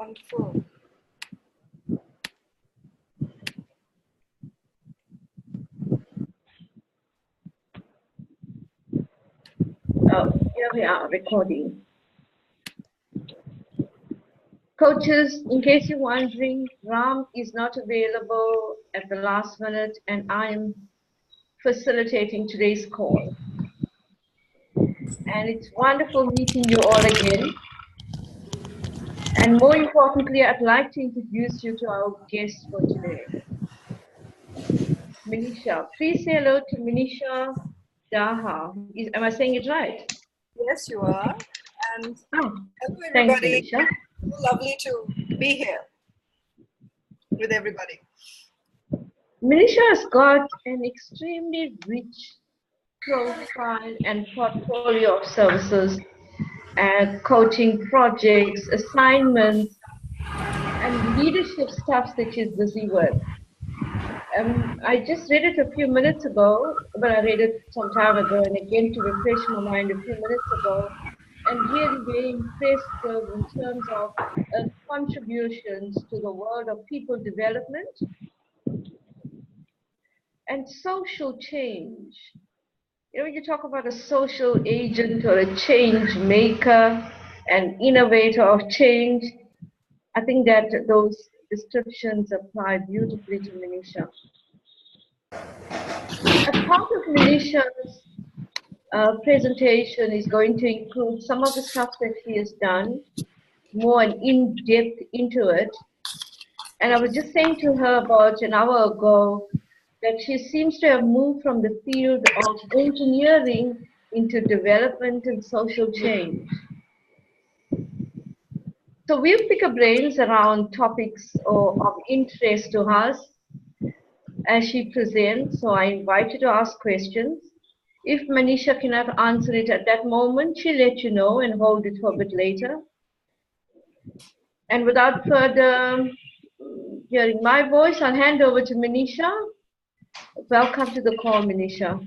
Wonderful. Oh, here we are recording. Coaches, in case you're wondering, Ram is not available at the last minute and I'm facilitating today's call. And it's wonderful meeting you all again. And more importantly, I'd like to introduce you to our guest for today. Manisha. Please say hello to Manisha Dahad. Am I saying it right? Yes, you are. And hello, everybody. Thanks, Manisha. Lovely to be here with everybody. Manisha has got an extremely rich profile and portfolio of services and coaching projects, assignments, and leadership stuff that she's busy with. I just read it a few minutes ago, but I read it some time ago, and again to refresh my mind a few minutes ago, and really very impressive in terms of contributions to the world of people development and social change. You know, when you talk about a social agent or a change maker, an innovator of change, I think that those descriptions apply beautifully to Manisha. As part of Manisha's presentation is going to include some of the stuff that she has done, more an in-depth into it. And I was just saying to her about an hour ago that she seems to have moved from the field of engineering into development and social change. So we'll pick her brains around topics of interest to us as she presents. So I invite you to ask questions. If Manisha cannot answer it at that moment, she'll let you know and hold it for a bit later. And without further hearing my voice, I'll hand over to Manisha. Welcome to the call, Manisha.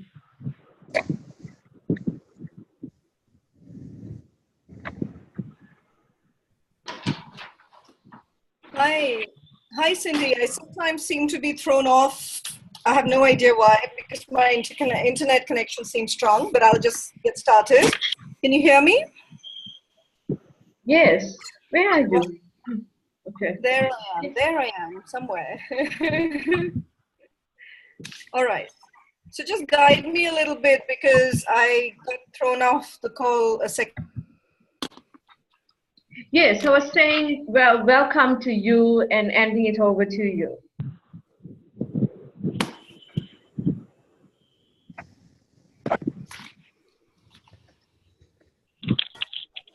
Hi, Cindy. I sometimes seem to be thrown off. I have no idea why, because my internet connection seems strong, but I'll just get started. Can you hear me? Yes. Where are you? Okay. There I am, somewhere. All right. So just guide me a little bit because I got thrown off the call a second. Yes, I was saying, well, welcome to you and handing it over to you.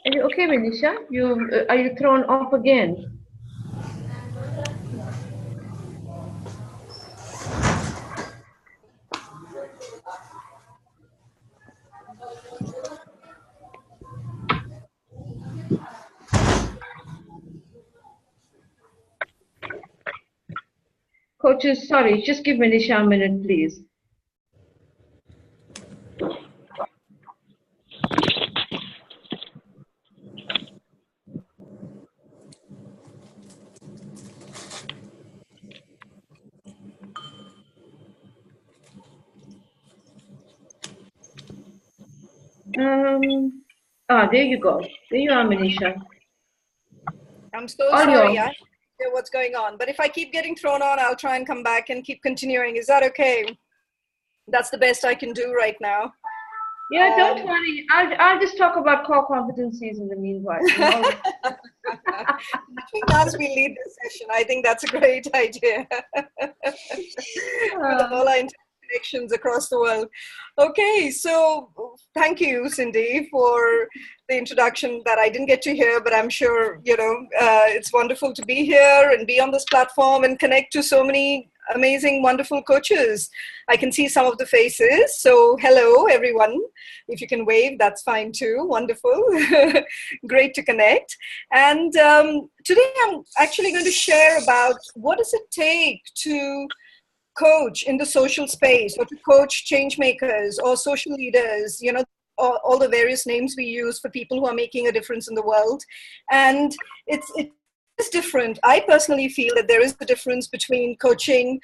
Are you okay, Manisha? Are you thrown off again? Coaches, sorry, just give Manisha a minute, please. There you go. There you are, Manisha. I'm so sorry. I don't know what's going on. But if I keep getting thrown on, I'll try and come back and keep continuing. Is that okay? That's the best I can do right now. Yeah, don't worry. I'll just talk about core competencies in the meanwhile. Between us, we lead this session. I think that's a great idea. With all our connections across the world. Okay, so thank you, Cindy, for the introduction that I didn't get to hear, but I'm sure, you know, it's wonderful to be here and be on this platform and connect to so many amazing, wonderful coaches. I can see some of the faces. So hello, everyone. If you can wave, that's fine too. Wonderful. Great to connect. And today I'm actually going to share about what does it take to coach in the social space or to coach change makers or social leaders, you know, all the various names we use for people who are making a difference in the world. And it's is different. I personally feel that there is a difference between coaching,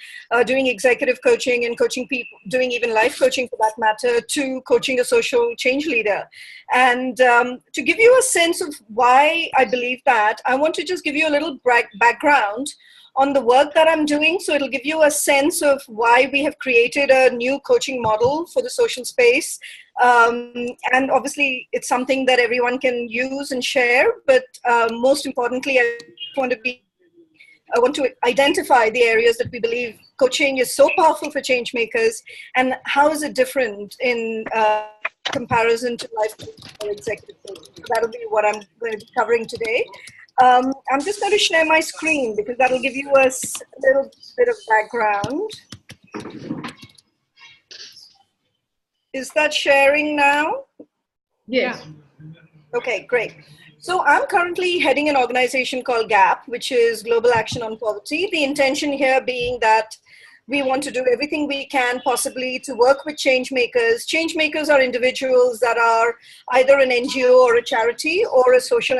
doing executive coaching and coaching people, doing even life coaching for that matter, to coaching a social change leader. And to give you a sense of why I believe that, I want to just give you a little background on the work that I'm doing. So it'll give you a sense of why we have created a new coaching model for the social space. And obviously it's something that everyone can use and share, but most importantly, I want to identify the areas that we believe coaching is so powerful for change makers, and how is it different in comparison to life coaching or executive coaching. So that'll be what I'm going to be covering today. I'm just going to share my screen because that'll give you a little bit of background. Is that sharing now? Yes. Okay, great. So I'm currently heading an organization called GAP, which is Global Action on Poverty. The intention here being that we want to do everything we can possibly to work with change makers. Change makers are individuals that are either an NGO or a charity or a social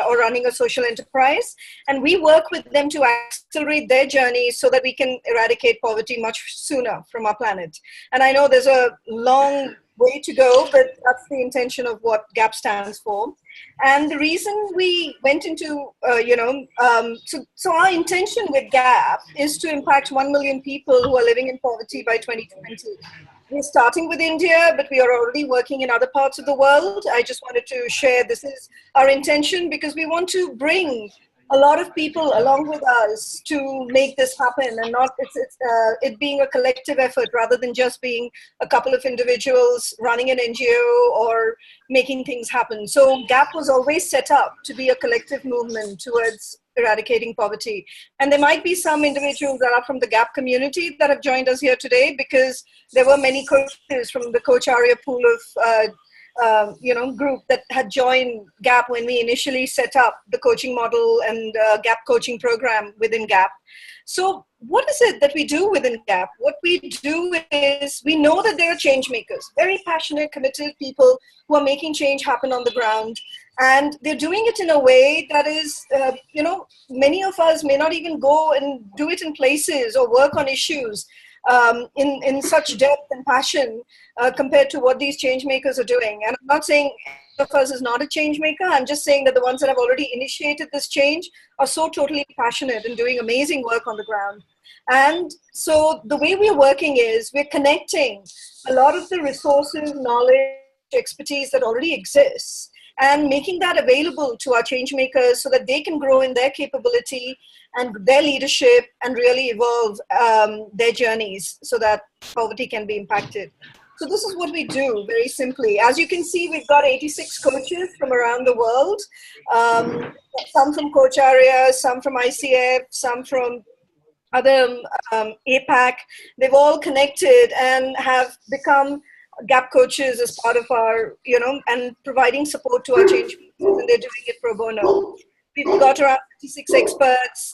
or running a social enterprise. And we work with them to accelerate their journey so that we can eradicate poverty much sooner from our planet. And I know there's a long way to go, but that's the intention of what GAP stands for. And the reason we went into, so our intention with GAP is to impact 1 million people who are living in poverty by 2020. We're starting with India, but we are already working in other parts of the world. I just wanted to share this is our intention because we want to bring a lot of people along with us to make this happen, and not it being a collective effort rather than just being a couple of individuals running an NGO or making things happen. So GAP was always set up to be a collective movement towards eradicating poverty. And there might be some individuals that are from the GAP community that have joined us here today, because there were many coaches from the Coacharya pool of group that had joined GAP when we initially set up the coaching model and GAP coaching program within GAP. So what is it that we do within GAP? What we do is we know that there are change makers, very passionate, committed people who are making change happen on the ground. And they're doing it in a way that is, many of us may not even go and do it in places or work on issues in such depth and passion compared to what these change makers are doing. And I'm not saying any of us is not a change maker. I'm just saying that the ones that have already initiated this change are so totally passionate and doing amazing work on the ground. And so the way we're working is we're connecting a lot of the resources, knowledge, expertise that already exists, and making that available to our change makers so that they can grow in their capability and their leadership and really evolve their journeys so that poverty can be impacted. So this is what we do very simply. As you can see, we've got 86 coaches from around the world, some from Coacharya, some from ICF, some from other APAC. They've all connected and have become GAP coaches as part of our, and providing support to our change makers, and they're doing it pro bono. We've got around 56 experts,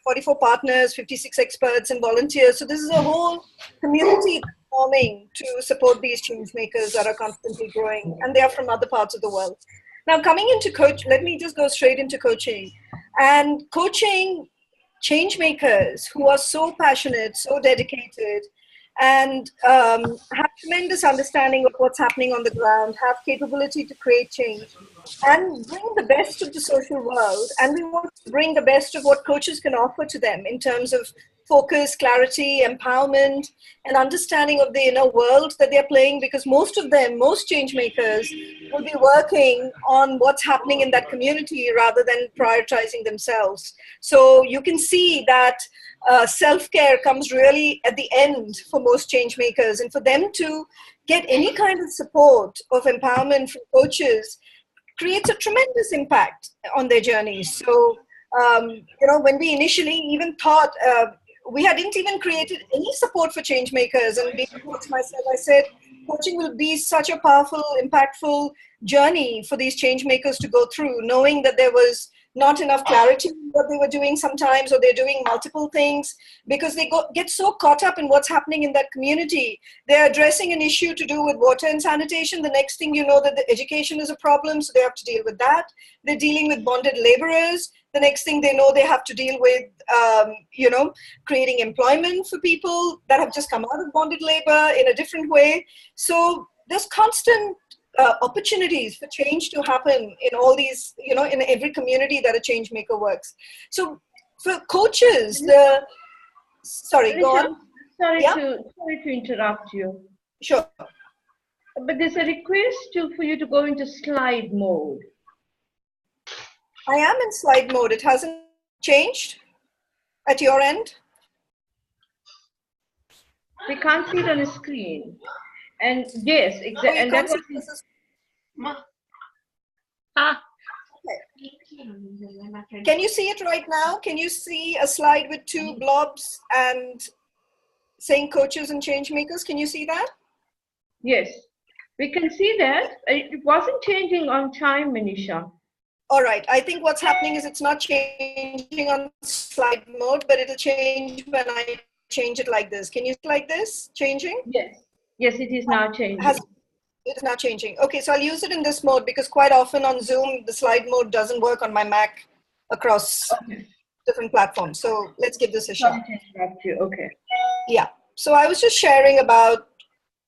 44 partners, 56 experts and volunteers. So this is a whole community forming to support these change makers that are constantly growing, and they are from other parts of the world. Now, coming into let me just go straight into coaching. And coaching change makers who are so passionate, so dedicated, and have tremendous understanding of what's happening on the ground, have capability to create change, and bring the best of the social world. And we want to bring the best of what coaches can offer to them in terms of focus, clarity, empowerment, and understanding of the inner world that they're playing, because most change makers will be working on what's happening in that community rather than prioritizing themselves. So you can see that self-care comes really at the end for most change makers, and for them to get any kind of support of empowerment from coaches creates a tremendous impact on their journeys. So, when we initially even thought, we hadn't even created any support for change makers, and being a coach myself, I said, coaching will be such a powerful, impactful journey for these change makers to go through, knowing that there was not enough clarity in what they were doing sometimes, or they're doing multiple things because they get so caught up in what's happening in that community. They're addressing an issue to do with water and sanitation. The next thing you know, that the education is a problem, so they have to deal with that. They're dealing with bonded laborers. The next thing they know, they have to deal with, creating employment for people that have just come out of bonded labor in a different way. So there's constant opportunities for change to happen in all these, in every community that a change maker works. So for coaches, sorry, go on. Sorry to interrupt you. Sure. But there's a request for you to go into slide mode. I am in slide mode. It hasn't changed at your end? We can't see it on the screen. And yes, exactly. And that was Okay. Can you see it right now? Can you see a slide with two blobs and saying coaches and change makers? Can you see that? Yes, we can see that. It wasn't changing on time, Manisha. All right. I think what's happening is it's not changing on slide mode, but it'll change when I change it like this. Can you see like this changing? Yes. Yes, it is now changing. It is now changing. Okay, so I'll use it in this mode because quite often on Zoom, the slide mode doesn't work on my Mac across different platforms. So let's give this a shot. Okay. Yeah. So I was just sharing about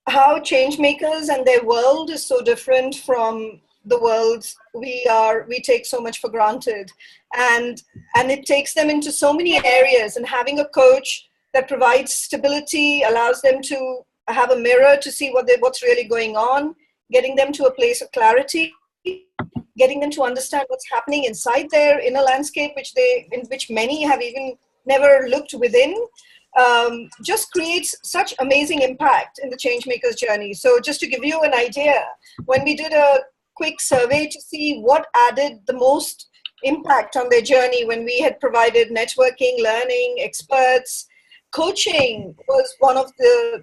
how change makers and their world is so different from the worlds we take so much for granted. And it takes them into so many areas, and having a coach that provides stability allows them to have a mirror to see what's really going on, getting them to a place of clarity, getting them to understand what's happening inside their inner landscape, in which many have even never looked within, just creates such amazing impact in the Changemakers journey. So just to give you an idea, when we did a quick survey to see what added the most impact on their journey, when we had provided networking, learning, experts, coaching was one of the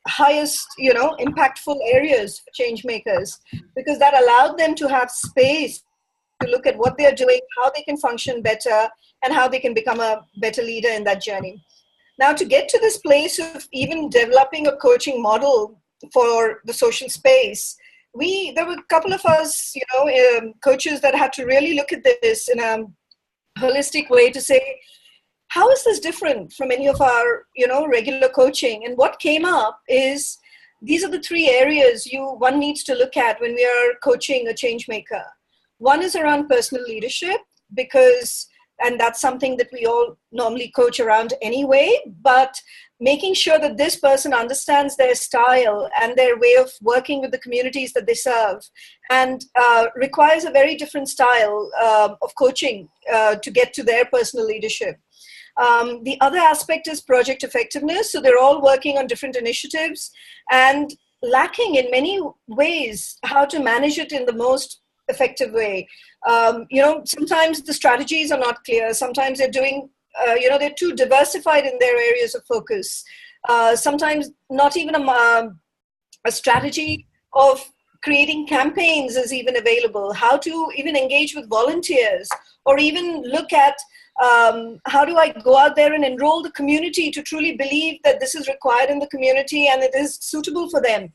highest, impactful areas for change makers, because that allowed them to have space to look at what they're doing, how they can function better, and how they can become a better leader in that journey. Now, to get to this place of even developing a coaching model for the social space, there were a couple of us, coaches that had to really look at this in a holistic way to say, how is this different from any of our, regular coaching? And what came up is these are the three areas one needs to look at when we are coaching a change maker. One is around personal leadership, and that's something that we all normally coach around anyway, but making sure that this person understands their style and their way of working with the communities that they serve, and requires a very different style of coaching to get to their personal leadership. The other aspect is project effectiveness. So they're all working on different initiatives and lacking in many ways how to manage it in the most effective way. Sometimes the strategies are not clear. Sometimes they're doing, they're too diversified in their areas of focus. Sometimes not even a strategy of creating campaigns is even available, how to even engage with volunteers, or even look at how do I go out there and enroll the community to truly believe that this is required in the community and it is suitable for them.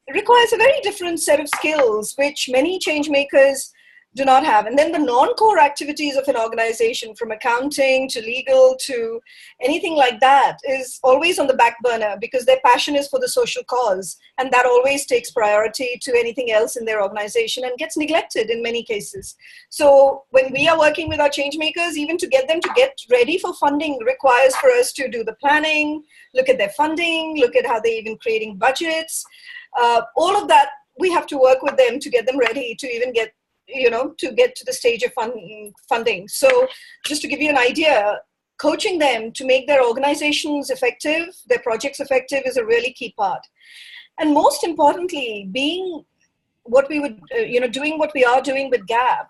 It requires a very different set of skills, which many change makers do not have. And then the non-core activities of an organization, from accounting to legal to anything like that, is always on the back burner because their passion is for the social cause. And that always takes priority to anything else in their organization and gets neglected in many cases. So when we are working with our change makers, even to get them to get ready for funding requires for us to do the planning, look at their funding, look at how they're even creating budgets. All of that, we have to work with them to get them ready to even get to the stage of funding. So just to give you an idea, coaching them to make their organizations effective, their projects effective, is a really key part. And most importantly, being what we would, doing what we are doing with GAP.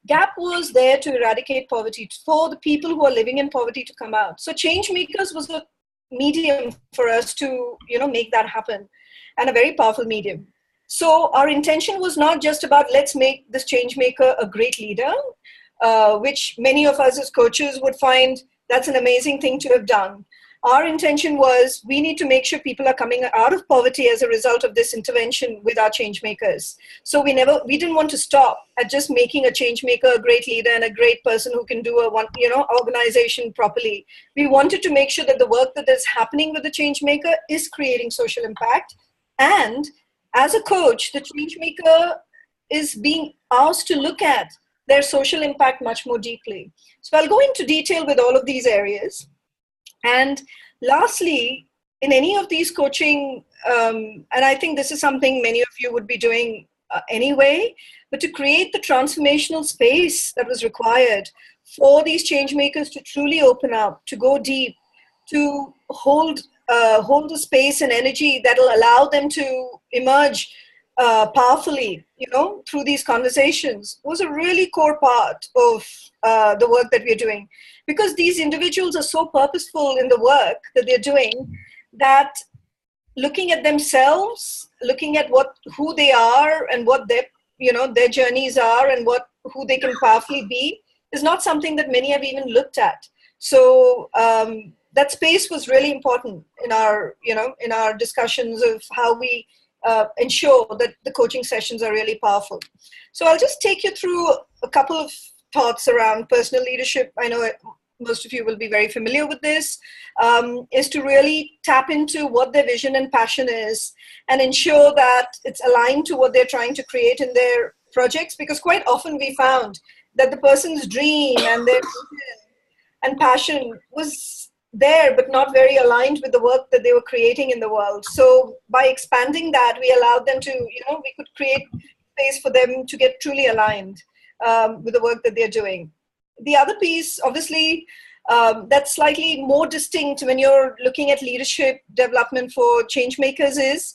GAP was there to eradicate poverty, for the people who are living in poverty to come out. So Changemakers was a medium for us to, make that happen, and a very powerful medium. So our intention was not just about let's make this change maker a great leader. which many of us as coaches would find that's an amazing thing to have done. Our intention was we need to make sure people are coming out of poverty as a result of this intervention with our change makers. So we didn't want to stop at just making a change maker a great leader and a great person who can do organization properly. We wanted to make sure that the work that is happening with the change maker is creating social impact. And as a coach, the change maker is being asked to look at their social impact much more deeply. So I'll go into detail with all of these areas. And lastly, in any of these coaching, and I think this is something many of you would be doing anyway, but to create the transformational space that was required for these change makers to truly open up, to go deep, to hold the space and energy that will allow them to emerge powerfully, through these conversations, was a really core part of the work that we're doing. Because these individuals are so purposeful in the work that they're doing that looking at themselves, looking at who they are and what their journeys are and who they can powerfully be is not something that many have even looked at. So that space was really important in our discussions of how we ensure that the coaching sessions are really powerful. So I'll just take you through a couple of thoughts around personal leadership. I know most of you will be very familiar with this, is to really tap into what their vision and passion is and ensure that it's aligned to what they're trying to create in their projects, because quite often we found that the person's dream and their vision and passion was there but not very aligned with the work that they were creating in the world. So by expanding that, we allowed them to, we could create space for them to get truly aligned with the work that they're doing. The other piece, obviously, that's slightly more distinct when you're looking at leadership development for change makers is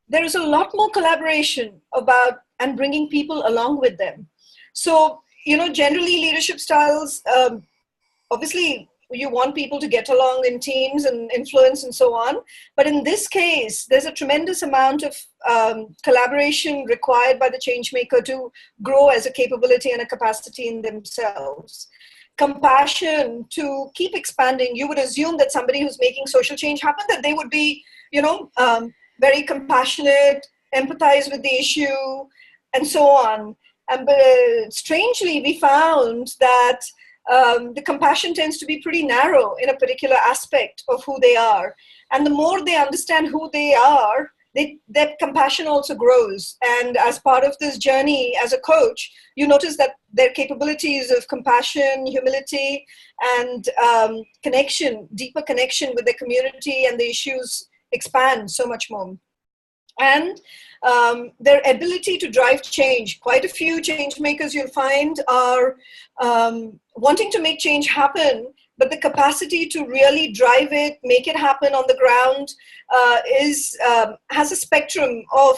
there is a lot more collaboration about and bringing people along with them. So, generally leadership styles, obviously, you want people to get along in teams and influence and so on. But in this case, there's a tremendous amount of collaboration required by the change maker to grow as a capability and a capacity in themselves. Compassion to keep expanding. You would assume that somebody who's making social change happen, that they would be, very compassionate, empathize with the issue, and so on. But strangely, we found that the compassion tends to be pretty narrow in a particular aspect of who they are. And the more they understand who they are, that compassion also grows. And as part of this journey as a coach, you notice that their capabilities of compassion, humility, and connection, deeper connection with the community and the issues expand so much more. And their ability to drive change. Quite a few change makers you'll find are wanting to make change happen, but the capacity to really drive it, make it happen on the ground has a spectrum of,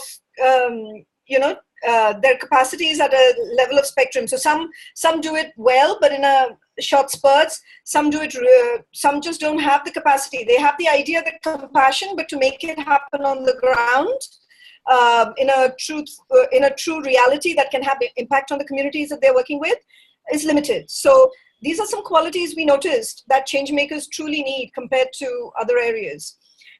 their capacity is at a level of spectrum. So some do it well, but in a short spurts. Some do it. Some just don't have the capacity. They have the idea, the compassion, but to make it happen on the ground, in a true reality that can have impact on the communities that they're working with, is limited. So these are some qualities we noticed that change makers truly need compared to other areas.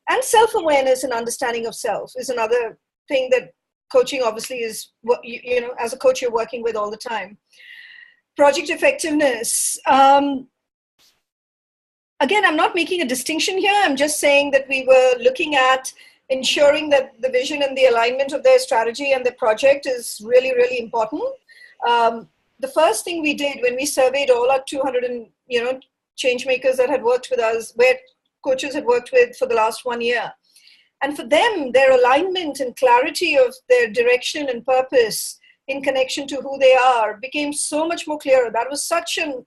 And self-awareness and understanding of self is another thing that coaching obviously is what as a coach you're working with all the time. Project effectiveness. Again, I'm not making a distinction here. I'm just saying that we were looking at ensuring that the vision and the alignment of their strategy and their project is really, really important. The first thing we did when we surveyed all our 200 change makers that had worked with us, where coaches had worked with for the last 1 year. And for them, their alignment and clarity of their direction and purpose in connection to who they are became so much more clearer. That was such an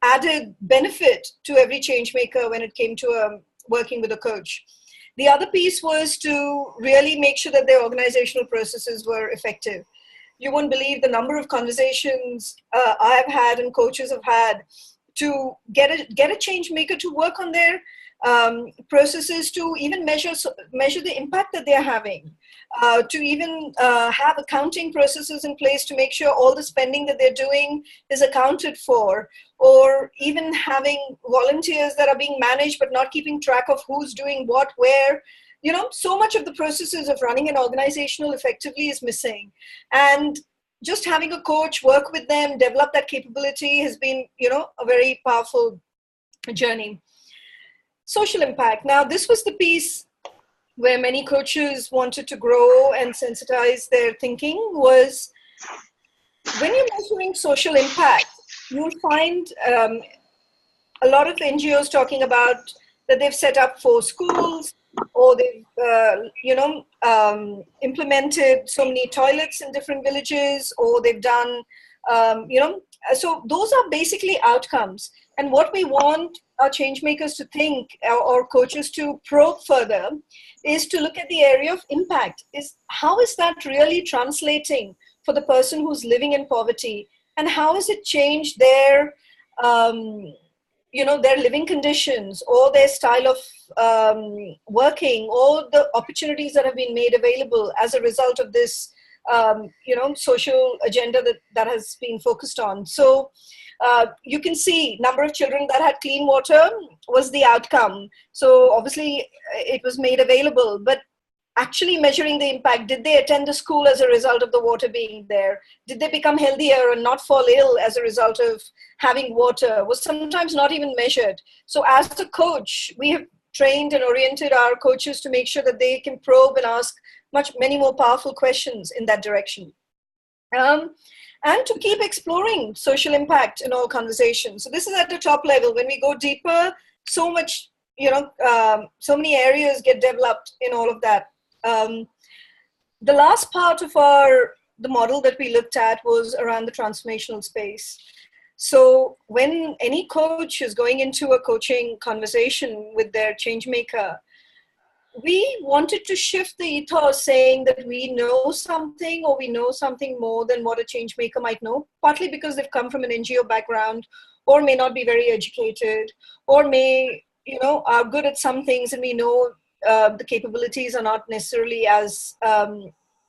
added benefit to every change maker when it came to working with a coach. The other piece was to really make sure that their organizational processes were effective. You won't believe the number of conversations I've had and coaches have had to get a change maker to work on their processes to even measure the impact that they're having, to even have accounting processes in place to make sure all the spending that they're doing is accounted for, or even having volunteers that are being managed but not keeping track of who's doing what, where. So much of the processes of running an organizational effectively is missing. And just having a coach work with them, develop that capability has been, a very powerful journey. Social impact. Now, this was the piece where many coaches wanted to grow and sensitize their thinking, was when you're measuring social impact, you'll find a lot of NGOs talking about that they've set up 4 schools, or they've, implemented so many toilets in different villages, or they've done, so those are basically outcomes. And what we want our change makers to think, or coaches to probe further, is to look at the area of impact. Is how is that really translating for the person who's living in poverty, and how has it changed their their living conditions, or their style of working, or the opportunities that have been made available as a result of this, social agenda that has been focused on. So you can see number of children that had clean water was the outcome. So obviously it was made available, but actually measuring the impact, did they attend the school as a result of the water being there? Did they become healthier and not fall ill as a result of having water? Was sometimes not even measured. So as a coach, we have trained and oriented our coaches to make sure that they can probe and ask many more powerful questions in that direction. And to keep exploring social impact in all conversations. So this is at the top level. When we go deeper, so much, so many areas get developed in all of that. The last part of the model that we looked at was around the transformational space. So when any coach is going into a coaching conversation with their change maker, we wanted to shift the ethos, saying that we know something, or we know something more than what a change maker might know, partly because they've come from an NGO background, or may not be very educated, or may, are good at some things, and we know the capabilities are not necessarily as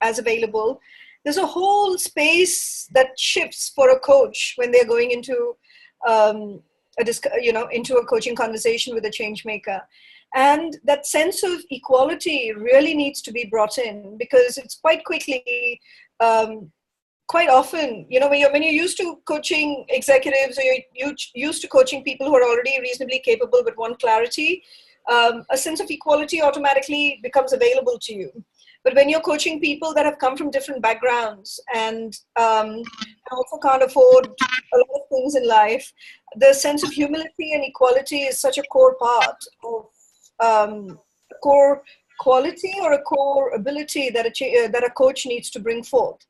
available. There's a whole space that shifts for a coach when they're going into into a coaching conversation with a change maker. And that sense of equality really needs to be brought in, because it's quite quickly, quite often, when you're used to coaching executives, or you're used to coaching people who are already reasonably capable but want clarity, a sense of equality automatically becomes available to you. But when you're coaching people that have come from different backgrounds and also can't afford a lot of things in life, the sense of humility and equality is such a core part of a core quality or a core ability that a coach needs to bring forth.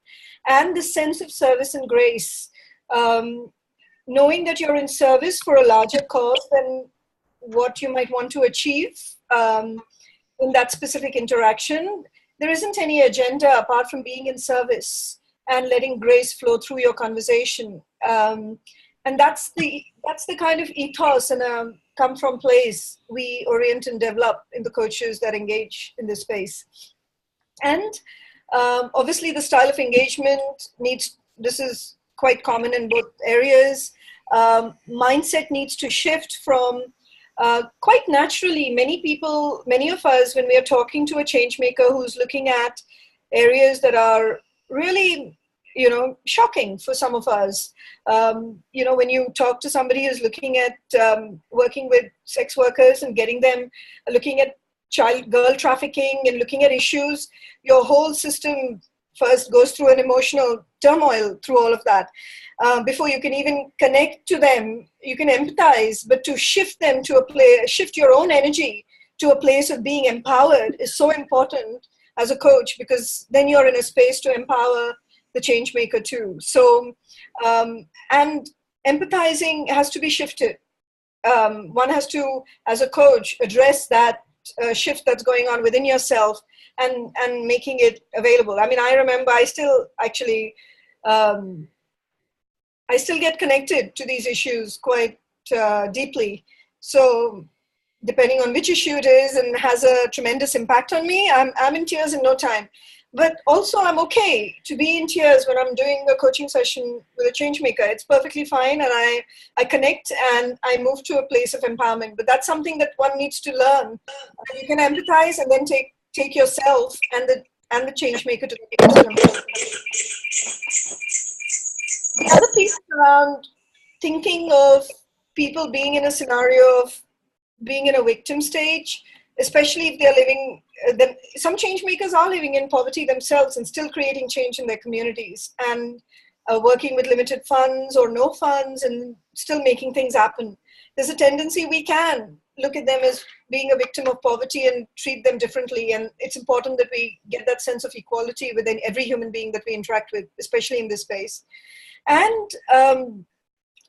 And the sense of service and grace, knowing that you're in service for a larger cause than what you might want to achieve in that specific interaction. There isn't any agenda apart from being in service and letting grace flow through your conversation. And that's the kind of ethos and come from place we orient and develop in the coaches that engage in this space. And obviously the style of engagement this is quite common in both areas. Mindset needs to shift from quite naturally. Many of us, when we are talking to a change maker who's looking at areas that are really, shocking for some of us. When you talk to somebody who's looking at working with sex workers and getting them, looking at girl trafficking and looking at issues, your whole system first goes through an emotional turmoil through all of that. Before you can even connect to them, you can empathize, but to shift them to shift your own energy to a place of being empowered is so important as a coach, because then you're in a space to empower the change maker too. So, and empathizing has to be shifted. One has to, as a coach, address that shift that's going on within yourself and making it available. I mean, I remember I still get connected to these issues quite deeply. So depending on which issue it is, and has a tremendous impact on me, I'm in tears in no time. But also I'm okay to be in tears when I'm doing a coaching session with a change maker. It's perfectly fine, and I connect and I move to a place of empowerment. But that's something that one needs to learn. You can empathize and then take yourself and the change maker to the next level. The other piece around thinking of people being in a scenario of being in a victim stage, especially if they're living, some change makers are living in poverty themselves and still creating change in their communities, and working with limited funds or no funds and still making things happen. There's a tendency we can look at them as being a victim of poverty and treat them differently. And it's important that we get that sense of equality within every human being that we interact with, especially in this space. And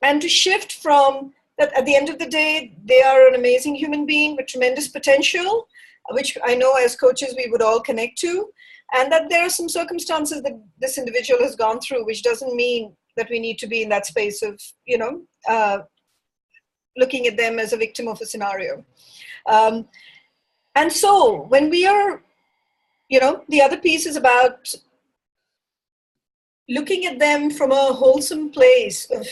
to shift from that, at the end of the day, they are an amazing human being with tremendous potential, which I know as coaches we would all connect to, and that there are some circumstances that this individual has gone through, which doesn't mean that we need to be in that space of, looking at them as a victim of a scenario. And so when we are, the other piece is about looking at them from a wholesome place of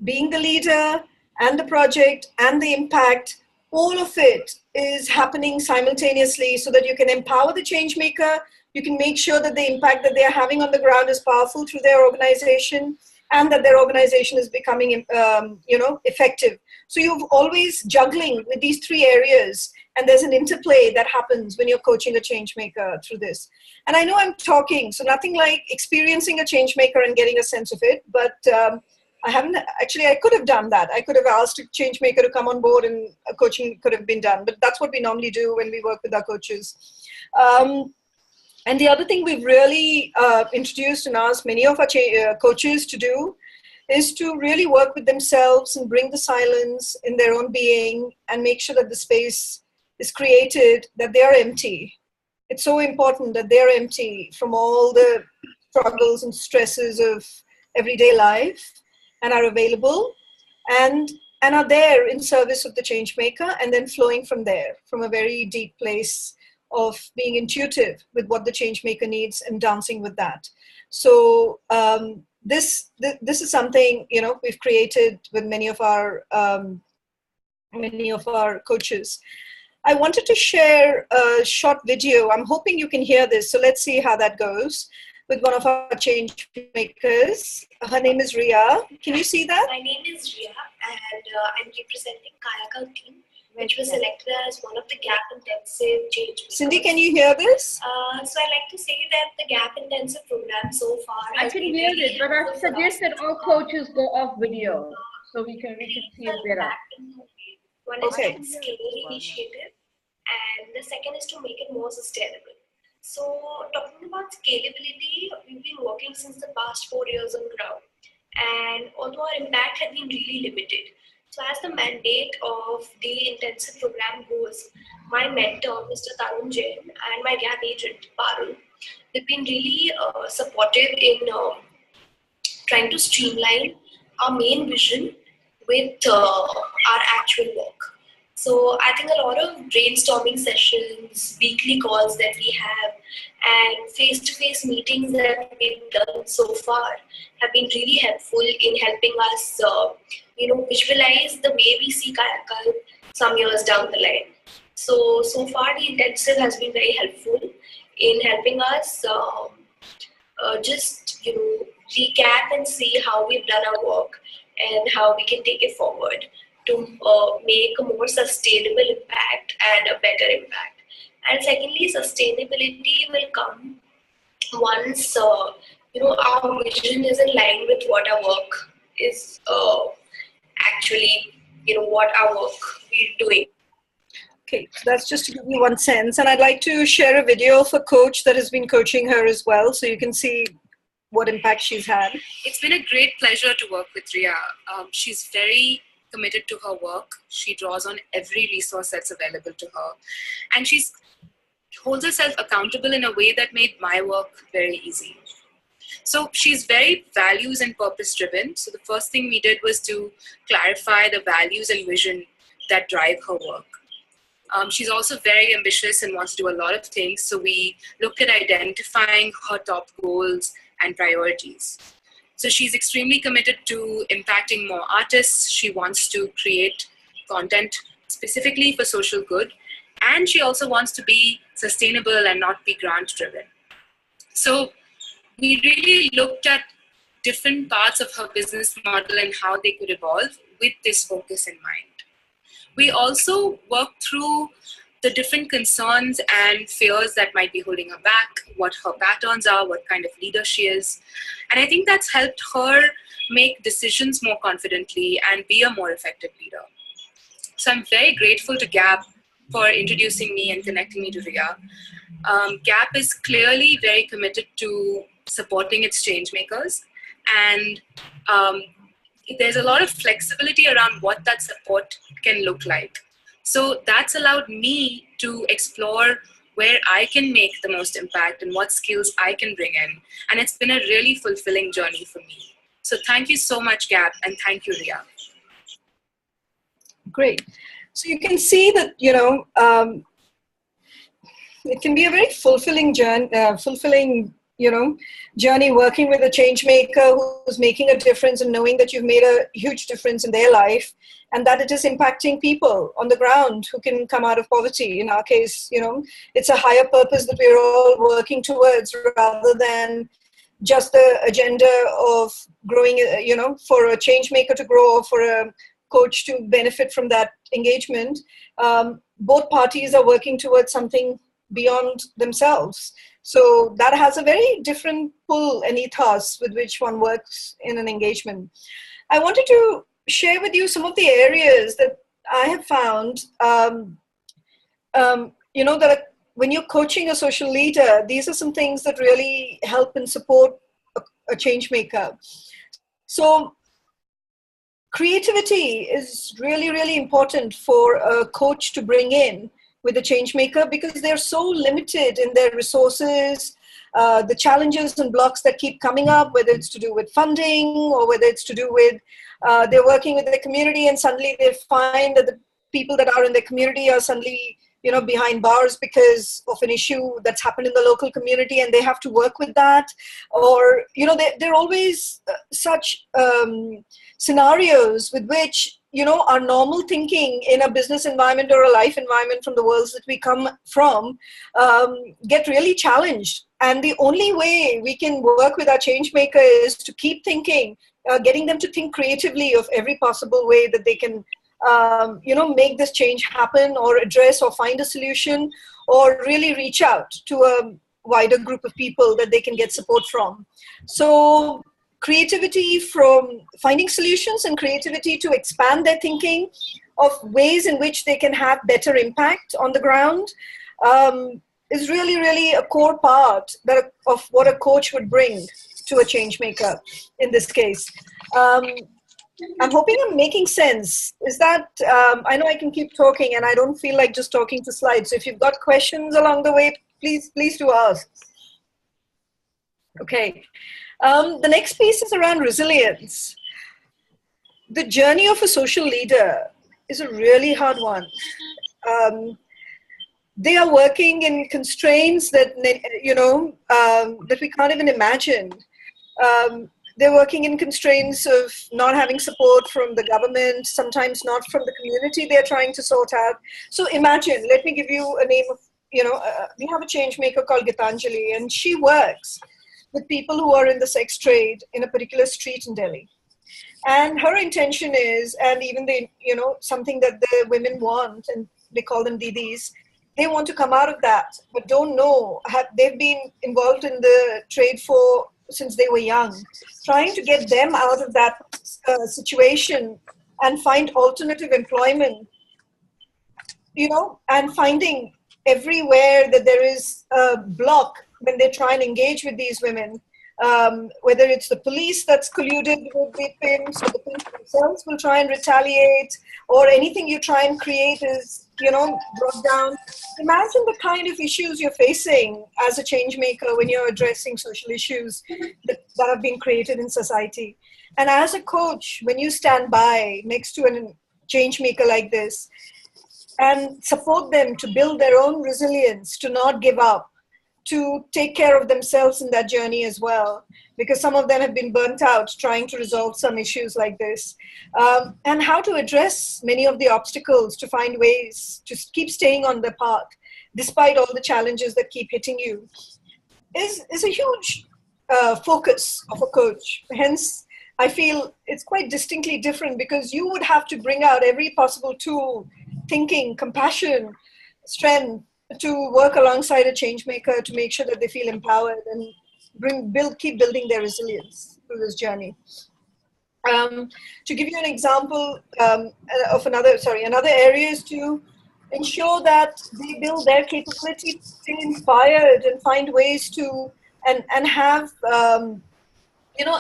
being the leader and the project and the impact. All of it is happening simultaneously so that you can empower the change maker. You can make sure that the impact that they're having on the ground is powerful through their organization, and that their organization is becoming, effective. So you're always juggling with these three areas, and there's an interplay that happens when you're coaching a change maker through this. And I know I'm talking, so nothing like experiencing a change maker and getting a sense of it, but I haven't, actually I could have done that. I could have asked a change maker to come on board and a coaching could have been done, but that's what we normally do when we work with our coaches. And the other thing we've really introduced and asked many of our coaches to do is to really work with themselves and bring the silence in their own being and make sure that the space is created, that they are empty. It's so important that they're empty from all the struggles and stresses of everyday life, and are available and are there in service of the change maker, and then flowing from there, from a very deep place of being intuitive with what the change maker needs and dancing with that. So this is something we've created with many of our coaches. I wanted to share a short video. I'm hoping you can hear this, so let's see how that goes, with one of our change makers. Her name is Ria. Can you see that? My name is Ria, and I'm representing Kayakalp team, which was selected as one of the gap-intensive change makers. Cindy, can you hear this? So I like to say that the gap-intensive program so far I can hear it, but I suggest that all coaches go off video so we can see it better. One is to scale the initiative, and the second is to make it more sustainable. So talking about scalability, we've been working since the past 4 years on ground, and although our impact had been really limited. So as the mandate of the intensive program goes, my mentor, Mr. Tarun Jain, and my gap agent, Parul, they've been really supportive in trying to streamline our main vision with our actual work. So I think a lot of brainstorming sessions, weekly calls that we have, and face-to-face meetings that we've done so far have been really helpful in helping us, visualize the way we see Kayakalp some years down the line. So far the intensive has been very helpful in helping us just recap and see how we've done our work and how we can take it forward to make a more sustainable impact and a better impact. And secondly, sustainability will come once our vision is in line with what our work is actually, what our work we're doing. Okay, so that's just to give you one sense. And I'd like to share a video of a coach that has been coaching her as well, so you can see what impact she's had. It's been a great pleasure to work with Ria. She's very committed to her work. She draws on every resource that's available to her. And she holds herself accountable in a way that made my work very easy. So she's very values and purpose driven. So the first thing we did was to clarify the values and vision that drive her work. She's also very ambitious and wants to do a lot of things. So we looked at identifying her top goals and priorities. So she's extremely committed to impacting more artists. She wants to create content specifically for social good. And she also wants to be sustainable and not be grant driven. So we really looked at different parts of her business model and how they could evolve with this focus in mind. We also worked through the different concerns and fears that might be holding her back, what her patterns are, what kind of leader she is. And I think that's helped her make decisions more confidently and be a more effective leader. So I'm very grateful to Gap for introducing me and connecting me to Ria. Gap is clearly very committed to supporting its changemakers, and there's a lot of flexibility around what that support can look like. So that's allowed me to explore where I can make the most impact and what skills I can bring in. And it's been a really fulfilling journey for me. So thank you so much, Gap, and thank you, Ria. Great. So you can see that, it can be a very fulfilling journey, journey working with a change maker who's making a difference and knowing that you've made a huge difference in their life and that it is impacting people on the ground who can come out of poverty. In our case, it's a higher purpose that we're all working towards rather than just the agenda of growing, for a change maker to grow or for a coach to benefit from that engagement. Both parties are working towards something beyond themselves. So that has a very different pull and ethos with which one works in an engagement. I wanted to share with you some of the areas that I have found, that when you're coaching a social leader, these are some things that really help and support a change maker. So creativity is really, really important for a coach to bring in with a change maker because they're so limited in their resources, the challenges and blocks that keep coming up, whether it's to do with funding or whether it's to do with they're working with the community and suddenly they find that the people that are in their community are suddenly behind bars because of an issue that's happened in the local community and they have to work with that. Or, there are always such scenarios with which, our normal thinking in a business environment or a life environment from the worlds that we come from get really challenged. And the only way we can work with our change maker is to keep thinking, getting them to think creatively of every possible way that they can make this change happen or address or find a solution or really reach out to a wider group of people that they can get support from. So creativity from finding solutions and creativity to expand their thinking of ways in which they can have better impact on the ground is really, really a core part of what a coach would bring to a change maker in this case. I'm hoping I'm making sense. Is that, I know I can keep talking and I don't feel like just talking to slides. So if you've got questions along the way, please do ask. Okay. The next piece is around resilience. The journey of a social leader is a really hard one. They are working in constraints that, that we can't even imagine. They're working in constraints of not having support from the government, sometimes not from the community they're trying to sort out. So imagine, let me give you a name of, we have a change maker called Gitanjali, and she works with people who are in the sex trade in a particular street in Delhi. And her intention is, and even something that the women want, and they call them Didis, they want to come out of that, but don't know. They've been involved in the trade since they were young, trying to get them out of that situation and find alternative employment, and finding everywhere that there is a block when they try and engage with these women, whether it's the police that's colluded with the pimps, or the pimps themselves will try and retaliate, or anything you try and create is, brought down. Imagine the kind of issues you're facing as a change maker when you're addressing social issues that have been created in society. And as a coach, when you stand by next to a change maker like this, and support them to build their own resilience, to not give up, to take care of themselves in that journey as well, because some of them have been burnt out trying to resolve some issues like this, and how to address many of the obstacles to find ways to keep staying on the path despite all the challenges that keep hitting you is a huge focus of a coach. Hence, I feel it's quite distinctly different, because you would have to bring out every possible tool, thinking, compassion, strength, to work alongside a change maker to make sure that they feel empowered and keep building their resilience through this journey. To give you an example of another area is to ensure that they build their capability to stay inspired and find ways to and have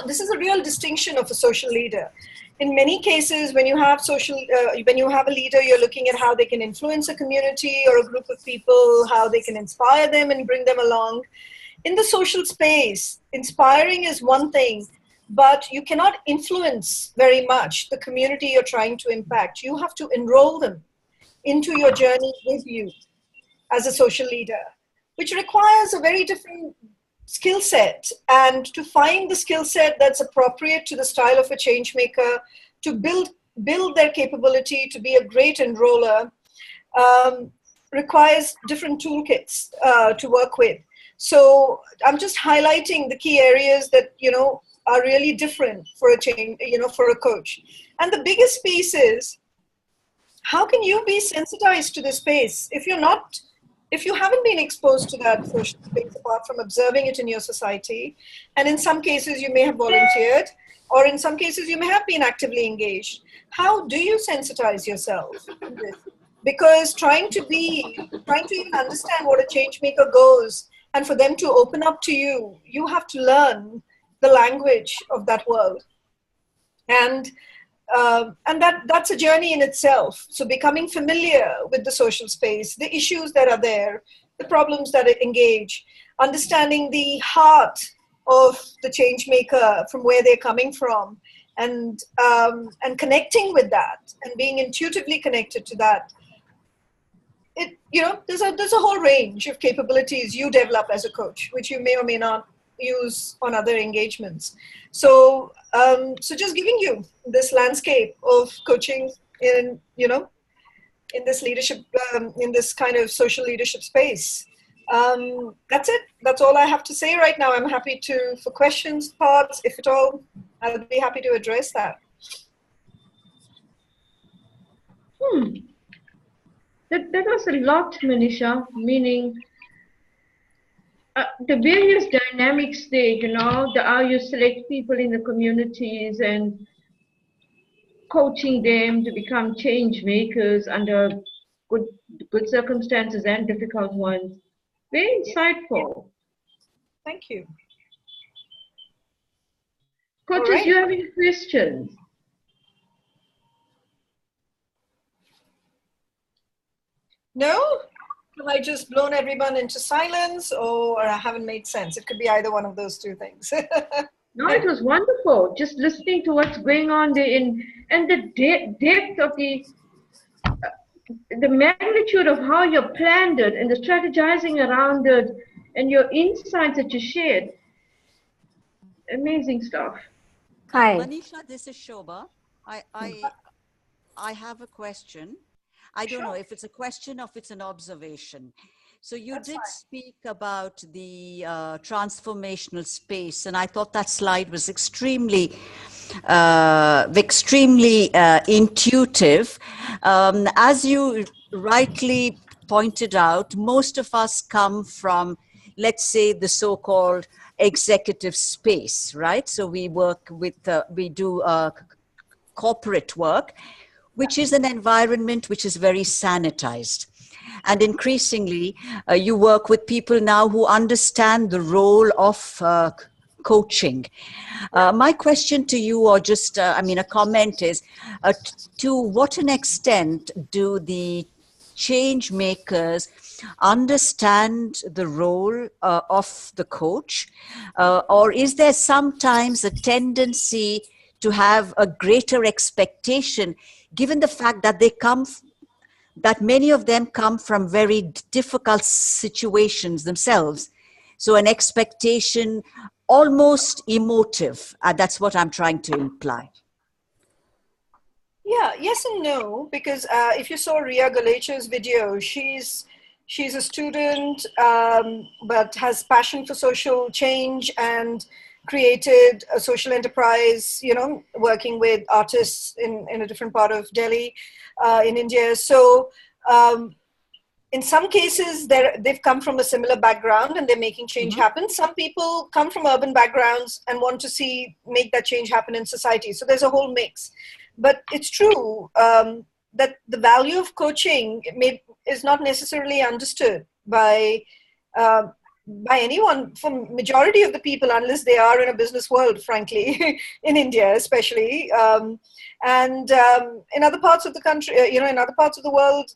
this is a real distinction of a social leader. In many cases, when you have a leader, you're looking at how they can influence a community or a group of people, how they can inspire them and bring them along. In the social space, inspiring is one thing, but you cannot influence very much the community you're trying to impact. You have to enroll them into your journey with you as a social leader, which requires a very different skill set, and to find the skill set that's appropriate to the style of a change maker, to build their capability to be a great enroller, requires different toolkits to work with. So I'm just highlighting the key areas that are really different for a change, for a coach. And the biggest piece is, how can you be sensitized to the space if you haven't been exposed to that social space apart from observing it in your society? And in some cases you may have volunteered, or in some cases you may have been actively engaged. How do you sensitize yourself to this? Because trying to even understand what a change maker goes, and for them to open up to you, you have to learn the language of that world. And that's a journey in itself. So becoming familiar with the social space, the issues that are there, the problems that engage, understanding the heart of the change maker from where they're coming from, and connecting with that and being intuitively connected to that. There's a whole range of capabilities you develop as a coach, which you may or may not use on other engagements. So just giving you this landscape of coaching in this leadership, in this kind of social leadership space. That's it. That's all I have to say right now. I'm happy for questions, thoughts, if at all. I'll be happy to address that. That was a lot, Manisha, meaning the various dynamics there, how you select people in the communities and coaching them to become change makers under good circumstances and difficult ones. Very insightful. Thank you. Coaches, right. Do you have any questions? No? Have I just blown everyone into silence, or I haven't made sense? It could be either one of those two things. No, it was wonderful. Just listening to what's going on there and the depth of the magnitude of how you planned it and the strategizing around it and your insights that you shared. Amazing stuff. Hi. Manisha, this is Shobha. I have a question. I don't know if it's a question or if it's an observation. So you did speak about the transformational space, and I thought that slide was extremely intuitive. As you rightly pointed out, most of us come from, let's say, the so-called executive space, right? So we work with, we do corporate work, which is an environment which is very sanitized. And increasingly, you work with people now who understand the role of coaching. My question to you, or just, a comment is, to what an extent do the change makers understand the role of the coach? Or is there sometimes a tendency to have a greater expectation, given the fact that they come that many of them come from very difficult situations themselves. So an expectation, almost emotive. That's what I'm trying to imply. Yeah, yes and no, because if you saw Ria Galecha's video, she's a student, but has passion for social change and created a social enterprise, working with artists in a different part of Delhi, in India. So in some cases, they've come from a similar background and they're making change happen. Some people come from urban backgrounds and want to make that change happen in society. So there's a whole mix. But it's true that the value of coaching is not necessarily understood by anyone, for majority of the people, unless they are in a business world, frankly, in India especially, and in other parts of the country, in other parts of the world,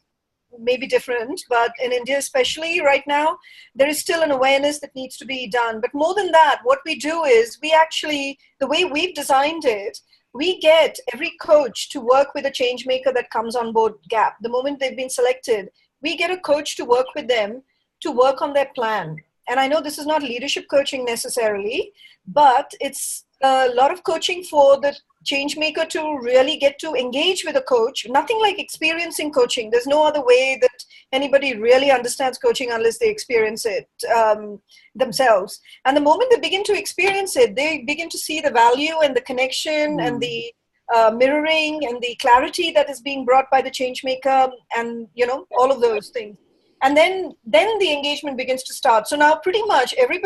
may be different, but in India especially right now, there is still an awareness that needs to be done. But more than that, what we do is the way we've designed it, we get every coach to work with a change maker that comes on board GAP. The moment they've been selected, we get a coach to work with them to work on their plan. And I know this is not leadership coaching necessarily, but it's a lot of coaching for the change maker to really get to engage with a coach. Nothing like experiencing coaching. There's no other way that anybody really understands coaching unless they experience it themselves. And the moment they begin to experience it, they begin to see the value and the connection and the mirroring and the clarity that is being brought by the change maker, and all of those things. And then the engagement begins to start. So now pretty much every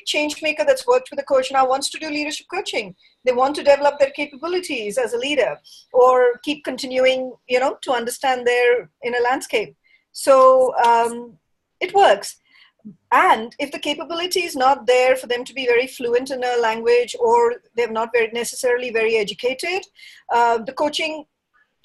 change maker that's worked with a coach now wants to do leadership coaching. They want to develop their capabilities as a leader or keep continuing, to understand their inner landscape. So it works. And if the capability is not there for them to be very fluent in a language, or they're not necessarily very educated, the coaching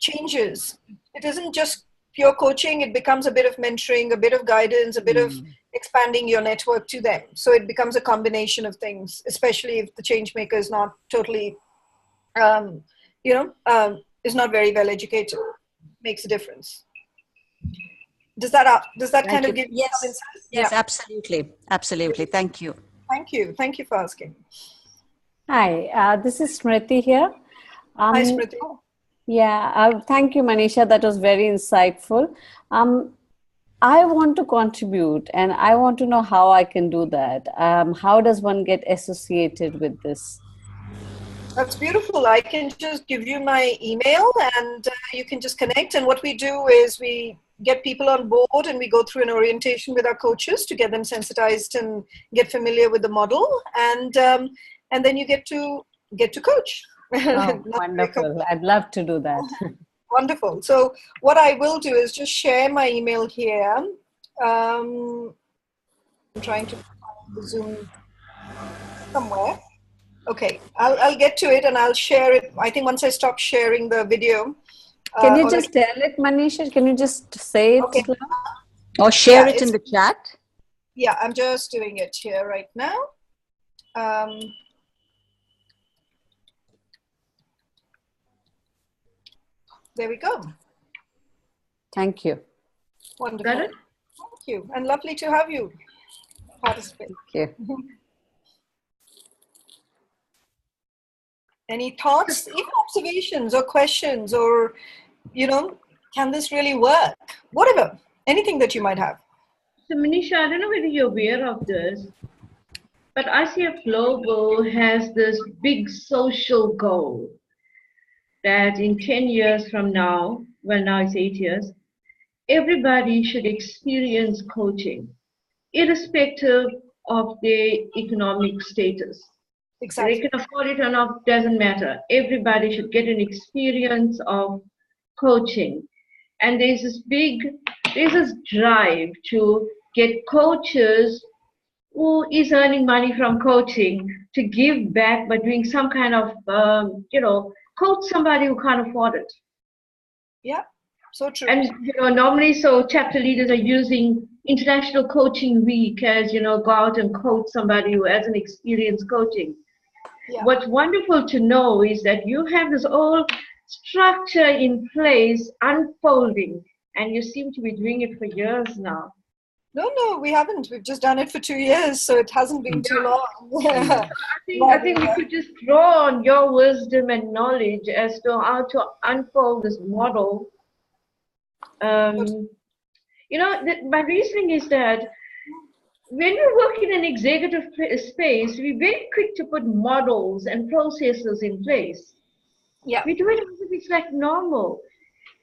changes. It isn't just pure coaching, it becomes a bit of mentoring, a bit of guidance, a bit of expanding your network to them. So it becomes a combination of things, especially if the change maker is not totally, is not very well educated. Makes a difference. Does that kind of give you some insight? Yes, absolutely. Thank you. Thank you for asking. Hi, this is Smriti here. Hi, Smriti. Yeah, thank you, Manisha. That was very insightful. I want to contribute and I want to know how I can do that. How does one get associated with this? That's beautiful. I can just give you my email and you can just connect. And what we do is we get people on board and we go through an orientation with our coaches to get them sensitized and get familiar with the model. And then you get to coach. Oh, wonderful. I'd love to do that. Wonderful. So what I will do is just share my email here. I'm trying to find the Zoom somewhere. Okay, I'll get to it and I'll share it. I think once I stop sharing the video. Can you just tell it, Manisha? Can you just say it? Okay. Or share it in the chat? Yeah, I'm just doing it here right now. There we go. Thank you. Wonderful. Got it? Thank you. And lovely to have you participate. Thank you. Any thoughts, even observations or questions, or, can this really work? Whatever, anything that you might have. So Manisha, I don't know whether you're aware of this, but ICF Global has this big social goal that in 10 years from now, well now it's 8 years, everybody should experience coaching, irrespective of their economic status. Exactly. They can afford it or not, doesn't matter. Everybody should get an experience of coaching. And there's this drive to get coaches who is earning money from coaching to give back by doing some kind of, coach somebody who can't afford it. Yeah, so true. And, normally, so chapter leaders are using International Coaching Week as, go out and coach somebody who hasn't experienced coaching. Yeah. What's wonderful to know is that you have this whole structure in place unfolding, and you seem to be doing it for years now. No, we haven't. We've just done it for 2 years, so it hasn't been too long. I think we could just draw on your wisdom and knowledge as to how to unfold this model. My reasoning is that when we work in an executive space, we're very quick to put models and processes in place. Yeah. We do it as if it's like normal.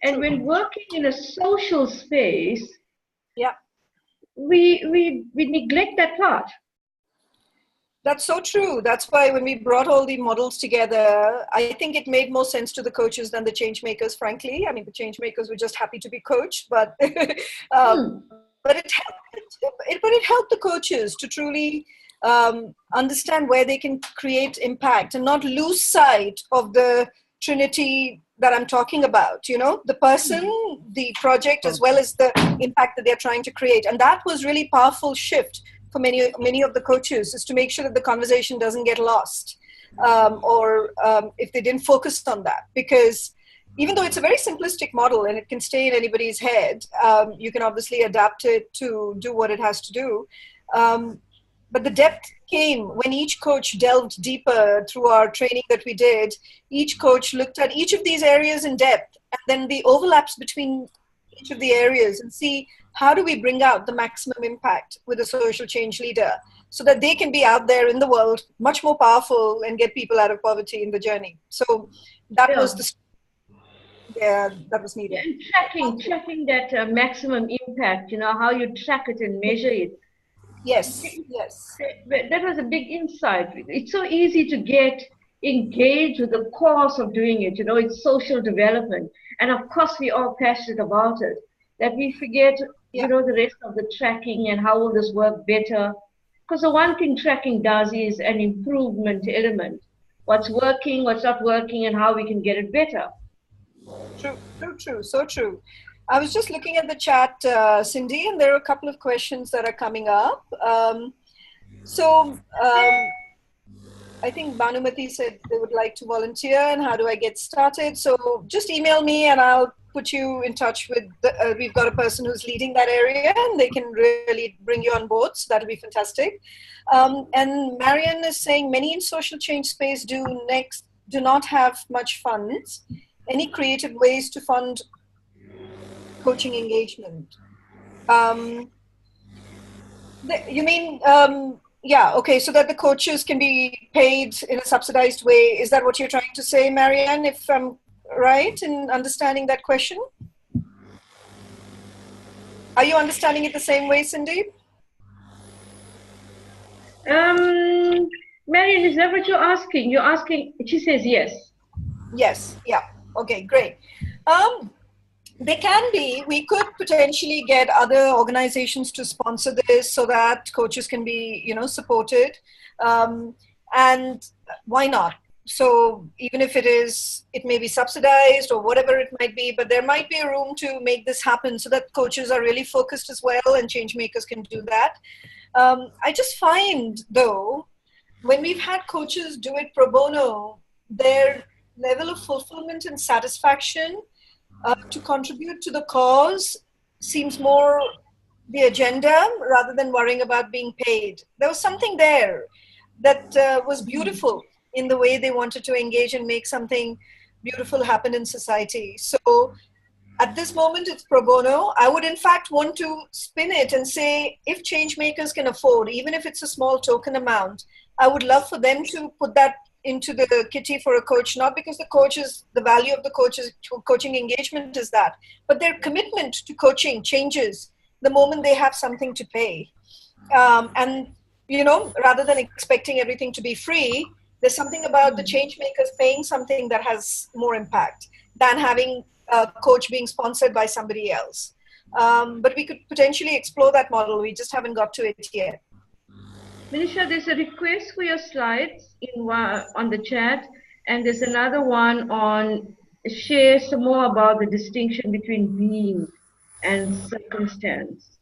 And when working in a social space, yeah, we neglect that part. That's so true. That's why when we brought all the models together, I think it made more sense to the coaches than the changemakers, frankly. I mean, the changemakers were just happy to be coached, but but it helped the coaches to truly understand where they can create impact and not lose sight of the trinity that I'm talking about, the person, the project, as well as the impact that they're trying to create. And that was really powerful shift for many of the coaches, is to make sure that the conversation doesn't get lost, or if they didn't focus on that. Because even though it's a very simplistic model and it can stay in anybody's head, you can obviously adapt it to do what it has to do. But the depth came when each coach delved deeper through our training that we did. Each coach looked at each of these areas in depth, and then the overlaps between each of the areas, and see how do we bring out the maximum impact with a social change leader so that they can be out there in the world much more powerful and get people out of poverty in the journey. So that was that was needed. And tracking that maximum impact, how you track it and measure it. Yes. That was a big insight. It's so easy to get engaged with the cause of doing it. It's social development. And of course, we are passionate about it, that we forget, the rest of the tracking and how will this work better. Because the one thing tracking does is an improvement element. What's working, what's not working, and how we can get it better. True, so true. I was just looking at the chat, Cindy, and there are a couple of questions that are coming up. I think Bhanumati said they would like to volunteer, and how do I get started? So just email me and I'll put you in touch with, we've got a person who's leading that area, and they can really bring you on board. So that'll be fantastic. And Marianne is saying many in social change space do not have much funds. Any creative ways to fund coaching engagement? You mean, okay, so that the coaches can be paid in a subsidized way. Is that what you're trying to say, Marianne, if I'm right in understanding that question? Are you understanding it the same way, Cindy? Marianne, is that what you're asking? You're asking, she says yes. Yes, yeah. Okay, great. They can be. We could potentially get other organizations to sponsor this so that coaches can be, supported. And why not? So even if it may be subsidized or whatever it might be, but there might be a room to make this happen so that coaches are really focused as well, and changemakers can do that. I just find, though, when we've had coaches do it pro bono, their level of fulfillment and satisfaction to contribute to the cause seems more the agenda rather than worrying about being paid. There was something there that was beautiful in the way they wanted to engage and make something beautiful happen in society. So at this moment, it's pro bono. I would in fact want to spin it and say, if changemakers can afford, even if it's a small token amount, I would love for them to put that into the kitty for a coach, not because the value of the coaching engagement is that, but their commitment to coaching changes the moment they have something to pay. And, rather than expecting everything to be free, there's something about the changemakers paying something that has more impact than having a coach being sponsored by somebody else. But we could potentially explore that model. We just haven't got to it yet. Manisha, there's a request for your slides on the chat, and there's another one on share some more about the distinction between being and circumstance.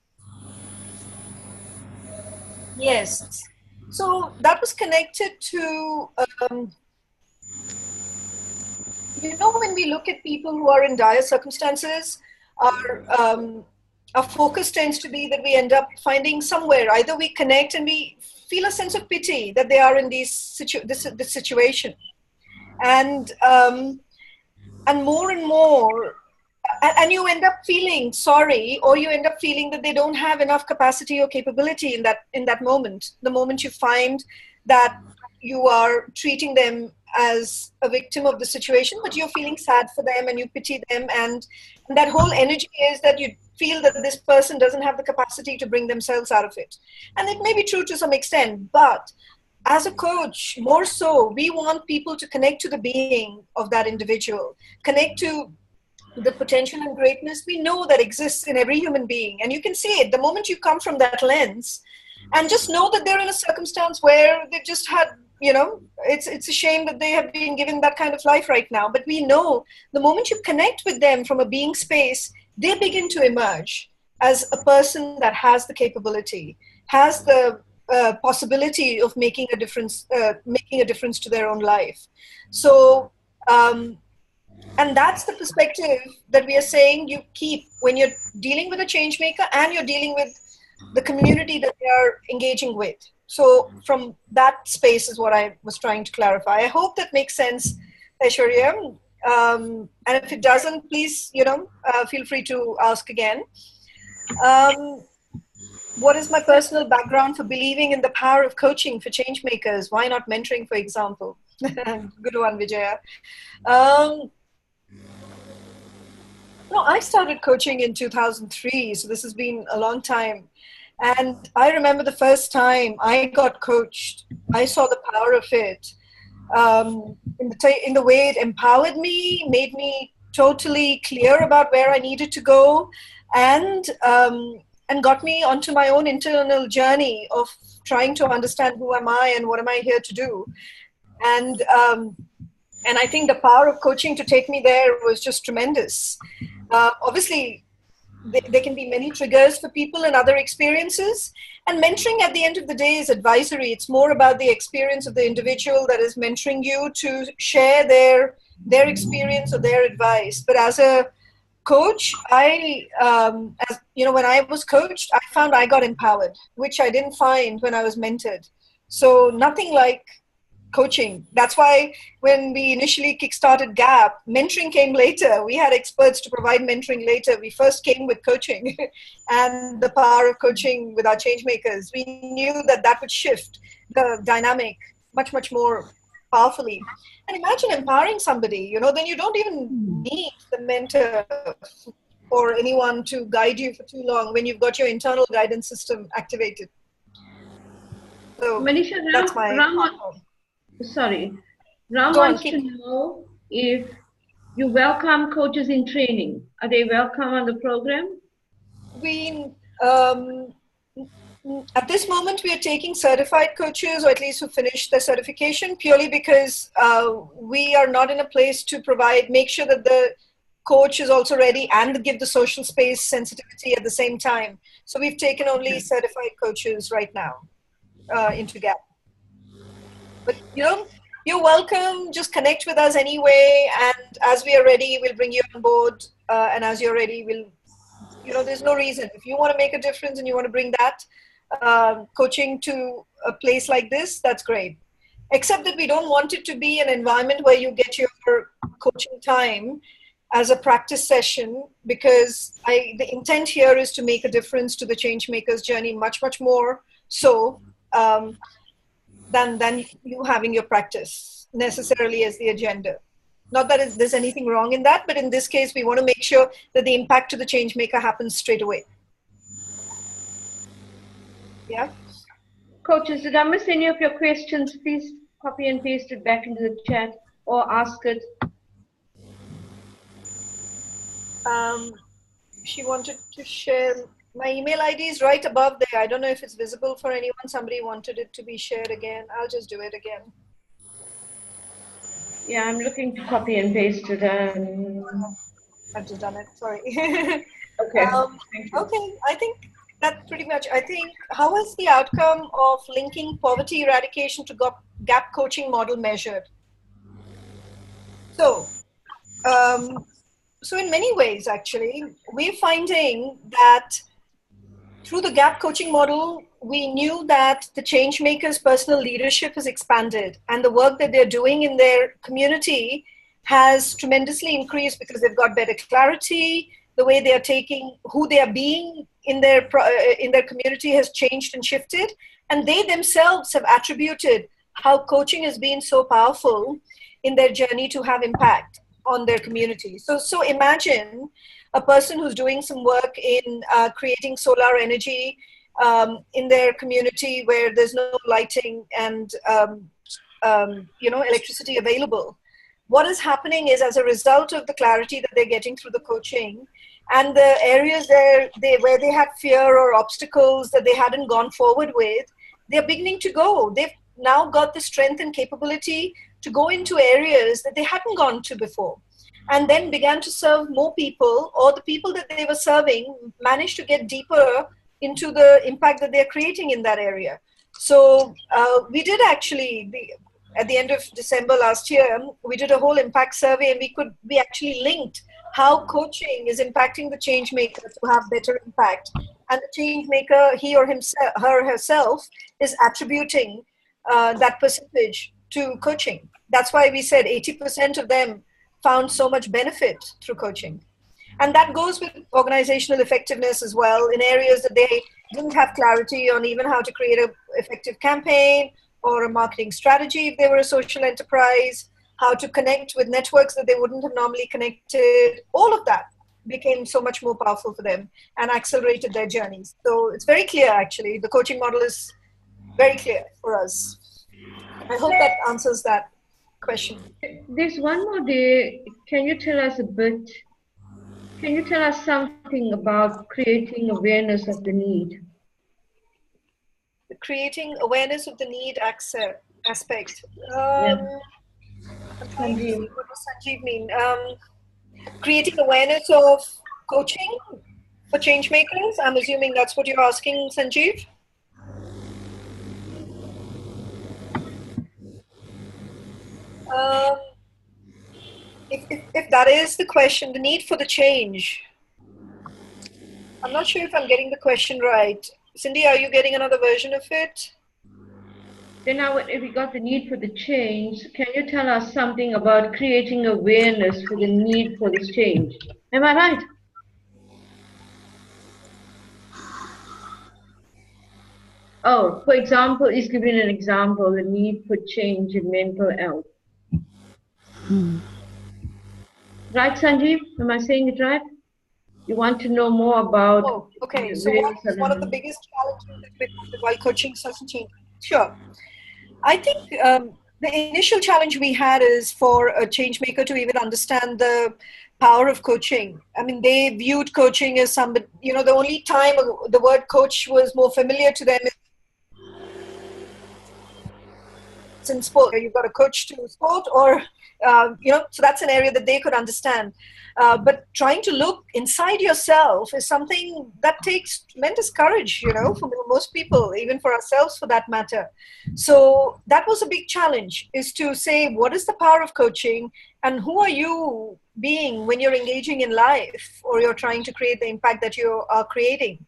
Yes. So that was connected to, when we look at people who are in dire circumstances, our focus tends to be that we end up finding somewhere, either we connect and we feel a sense of pity that they are in this situation. And more and more, and you end up feeling sorry, or you end up feeling that they don't have enough capacity or capability in that moment. The moment you find that you are treating them as a victim of the situation, but you're feeling sad for them and you pity them, and that whole energy is that you feel that this person doesn't have the capacity to bring themselves out of it. And it may be true to some extent, but as a coach, more so, we want people to connect to the being of that individual, connect to the potential and greatness we know that exists in every human being. And you can see it the moment you come from that lens, and just know that they're in a circumstance where they just had, it's a shame that they have been given that kind of life right now. But we know the moment you connect with them from a being space, they begin to emerge as a person that has the capability, has the possibility of making a difference to their own life. So, and that's the perspective that we are saying you keep when you're dealing with a change maker and you're dealing with the community that they are engaging with. So from that space is what I was trying to clarify. I hope that makes sense, Aishwarya. And if it doesn't, please, feel free to ask again. What is my personal background for believing in the power of coaching for change makers? Why not mentoring, for example? Good one, Vijaya. No, I started coaching in 2003, so this has been a long time. And I remember the first time I got coached, I saw the power of it in the way it empowered me, made me totally clear about where I needed to go, and got me onto my own internal journey of trying to understand who am I and what am I here to do. And I think the power of coaching to take me there was just tremendous. Obviously, there can be many triggers for people and other experiences. And mentoring at the end of the day is advisory. It's more about the experience of the individual that is mentoring you to share their experience or their advice. But as a coach, when I was coached, I found I got empowered, which I didn't find when I was mentored. So nothing like coaching. That's why when we initially kickstarted GAP, mentoring came later. We had experts to provide mentoring later. We first came with coaching and the power of coaching with our change makers. We knew that would shift the dynamic much, much more powerfully. And imagine empowering somebody, then you don't even need the mentor or anyone to guide you for too long when you've got your internal guidance system activated. So Manisha, that's my Ram wants to know if you welcome coaches in training. Are they welcome on the program? At this moment, we are taking certified coaches, or at least who finished their certification, purely because we are not in a place to make sure that the coach is also ready and give the social space sensitivity at the same time. So we've taken only certified coaches right now into GAP. But, you're welcome. Just connect with us anyway. And as we are ready, we'll bring you on board. And as you're ready, there's no reason. If you want to make a difference and you want to bring that coaching to a place like this, that's great. Except that we don't want it to be an environment where you get your coaching time as a practice session, because the intent here is to make a difference to the change makers journey much, much more so than you having your practice necessarily as the agenda. Not that there's anything wrong in that, but in this case, we want to make sure that the impact to the change maker happens straight away. Yeah. Coaches, did I miss any of your questions? Please copy and paste it back into the chat or ask it. She wanted to share. My email ID is right above there. I don't know if it's visible for anyone. Somebody wanted it to be shared again. I'll just do it again. Yeah, I'm looking to copy and paste it. I've just done it. Sorry. Okay. Okay. I think that's pretty much. How is the outcome of linking poverty eradication to GAP coaching model measured? So, So in many ways, actually, we're finding that through the gap coaching model, we knew that the Changemakers' personal leadership has expanded, and the work that they're doing in their community has tremendously increased because they've got better clarity. The way they are taking, who they are being in their community has changed and shifted, and they themselves have attributed how coaching has been so powerful in their journey to have impact on their community. So imagine a person who's doing some work in creating solar energy in their community where there's no lighting and electricity available. What is happening is, as a result of the clarity that they're getting through the coaching and the areas where they had fear or obstacles that they hadn't gone forward with, they're beginning to go. They've now got the strength and capability to go into areas that they hadn't gone to before, and then began to serve more people, or the people that they were serving managed to get deeper into the impact that they're creating in that area. So we did actually, at the end of December last year, we did a whole impact survey, and we actually linked how coaching is impacting the change maker to have better impact. And the change maker, he or himself, her herself, is attributing that percentage to coaching. That's why we said 80% of them found so much benefit through coaching. And that goes with organizational effectiveness as well, in areas that they didn't have clarity on, even how to create an effective campaign or a marketing strategy if they were a social enterprise, how to connect with networks that they wouldn't have normally connected. All of that became so much more powerful for them and accelerated their journeys. So it's very clear, actually. The coaching model is very clear for us. I hope that answers that question. There's one more day. Can you tell us something about creating awareness of the need? Creating awareness of the need aspect. Sanjeev. What does Sanjeev mean? Creating awareness of coaching for change makers. I'm assuming that's what you're asking, Sanjeev. If that is the question, the need for the change. I'm not sure if I'm getting the question right. Cindy, are you getting another version of it? Then if we got the need for the change, can you tell us something about creating awareness for the need for this change? Am I right? Oh, for example, he's giving an example, the need for change in mental health. Right, Sanjeev? Am I saying it right? You want to know more about... Oh, okay. So what's one of the biggest challenges while coaching such a change? Sure. I think the initial challenge we had is for a change maker to even understand the power of coaching. I mean, they viewed coaching as somebody, the only time the word coach was more familiar to them is in sport. You've got a coach to sport, or so that's an area that they could understand. But trying to look inside yourself is something that takes tremendous courage, for most people, even for ourselves for that matter. So that was a big challenge, is to say, what is the power of coaching, and who are you being when you're engaging in life, or you're trying to create the impact that you are creating,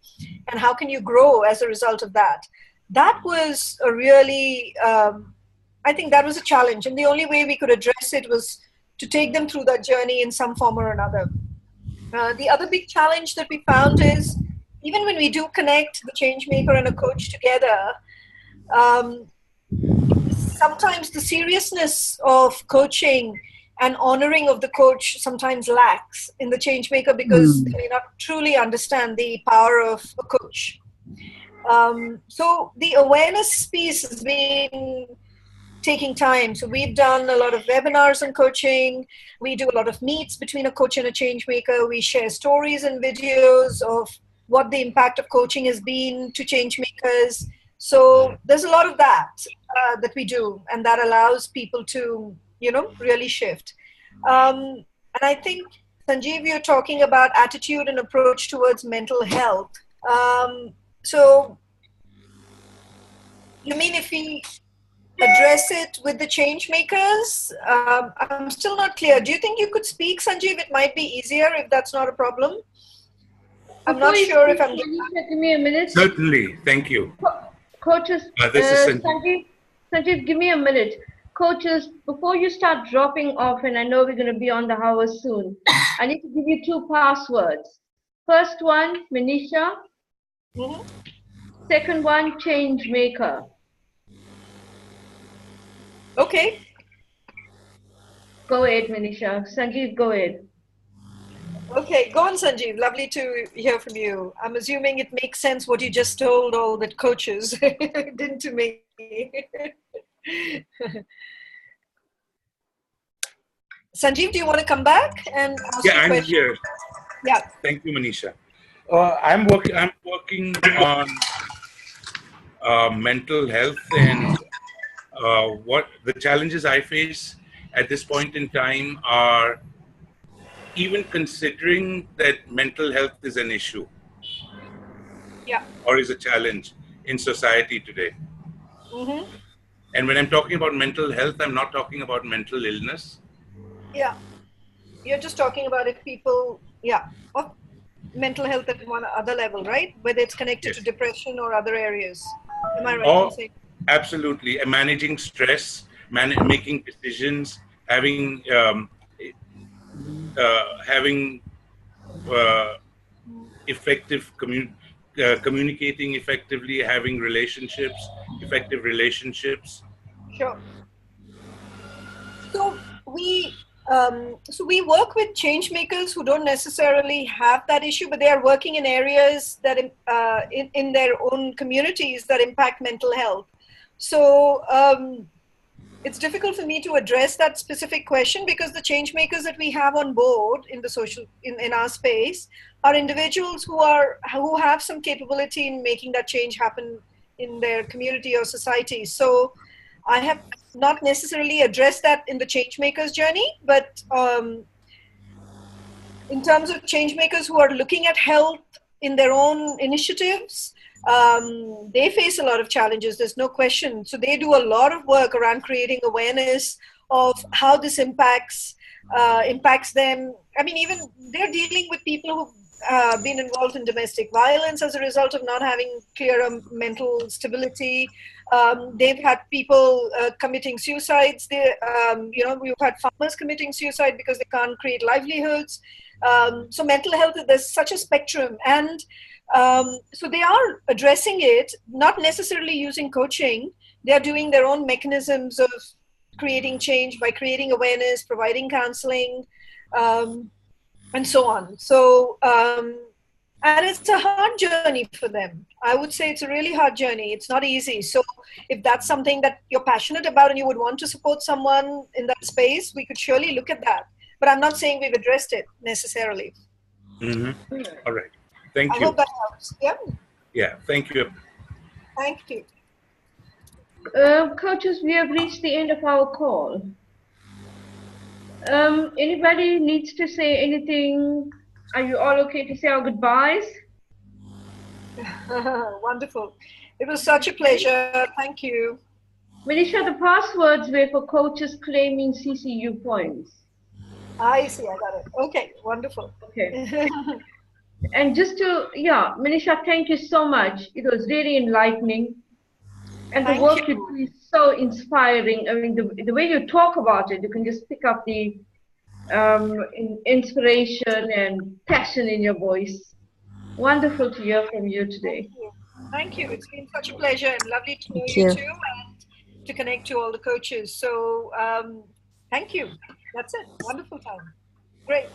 and how can you grow as a result of that? That was a really... I think that was a challenge, and the only way we could address it was to take them through that journey in some form or another. The other big challenge that we found is, even when we do connect the change maker and a coach together, sometimes the seriousness of coaching and honoring of the coach sometimes lacks in the change maker, because they may not truly understand the power of a coach. So the awareness piece has been taking time. So we've done a lot of webinars on coaching. We do a lot of meets between a coach and a change maker. We share stories and videos of what the impact of coaching has been to change makers. So there's a lot of that that we do, and that allows people to, really shift. And I think, Sanjeev, you're talking about attitude and approach towards mental health. So you mean if we address it with the change makers? I'm still not clear. Do you think you could speak, Sanjeev? It might be easier if that's not a problem. I'm not sure if I'm... Manisha, give me a minute. Certainly. Thank you. Coaches, This is Sanjeev. Sanjeev, give me a minute. Coaches, before you start dropping off, and I know we're going to be on the hour soon, I need to give you 2 passwords. First one, Manisha. Second one, Changemaker. Okay. Go ahead, Manisha. Sanjeev, go ahead. Okay, go on, Sanjeev. Lovely to hear from you. I'm assuming it makes sense what you just told all the coaches. It didn't to me. Sanjeev, do you want to come back and ask Yeah, a I'm question? here. Yeah. Thank you, Manisha. I'm working on mental health, and what the challenges I face at this point in time are even considering that mental health is an issue, or is a challenge in society today. And when I'm talking about mental health, I'm not talking about mental illness. Yeah. You're just talking about if people, of mental health at one other level, right? Whether it's connected to depression or other areas. Am I right in saying? Absolutely. And managing stress, making decisions, having effective communicating effectively, having effective relationships. Sure. So we work with change makers who don't necessarily have that issue, but they are working in areas that in their own communities that impact mental health. So it's difficult for me to address that specific question because the change makers that we have on board in the social in our space are individuals who have some capability in making that change happen in their community or society. So I have not necessarily addressed that in the change makers journey, but in terms of change makers who are looking at health in their own initiatives, they face a lot of challenges, there's no question. So they do a lot of work around creating awareness of how this impacts them. I mean, even they're dealing with people who've been involved in domestic violence as a result of not having clear mental stability. They've had people committing suicides. We've had farmers committing suicide because they can't create livelihoods. So mental health, there's such a spectrum. And so they are addressing it, not necessarily using coaching. They're doing their own mechanisms of creating change by creating awareness, providing counseling, and so on. So, and it's a hard journey for them. I would say it's a really hard journey. It's not easy. So if that's something that you're passionate about and you would want to support someone in that space, we could surely look at that. But I'm not saying we've addressed it necessarily. All right. Thank you. I hope that helps. Yeah. Yeah. Thank you. Thank you. Coaches, we have reached the end of our call. Anybody needs to say anything? Are you all okay to say our goodbyes? Wonderful. It was such a pleasure. Thank you. Manisha, the passwords were for coaches claiming CCU points. I see. I got it. Okay. Wonderful. Okay. And just to, Manisha, thank you so much. It was really enlightening. And the work you do is so inspiring. I mean, the way you talk about it, you can just pick up the inspiration and passion in your voice. Wonderful to hear from you today. Thank you. It's been such a pleasure and lovely to know you too, and to connect to all the coaches. So thank you. That's it. Wonderful time. Great.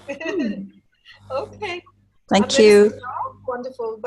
Okay. Thank you. Wonderful. Bye.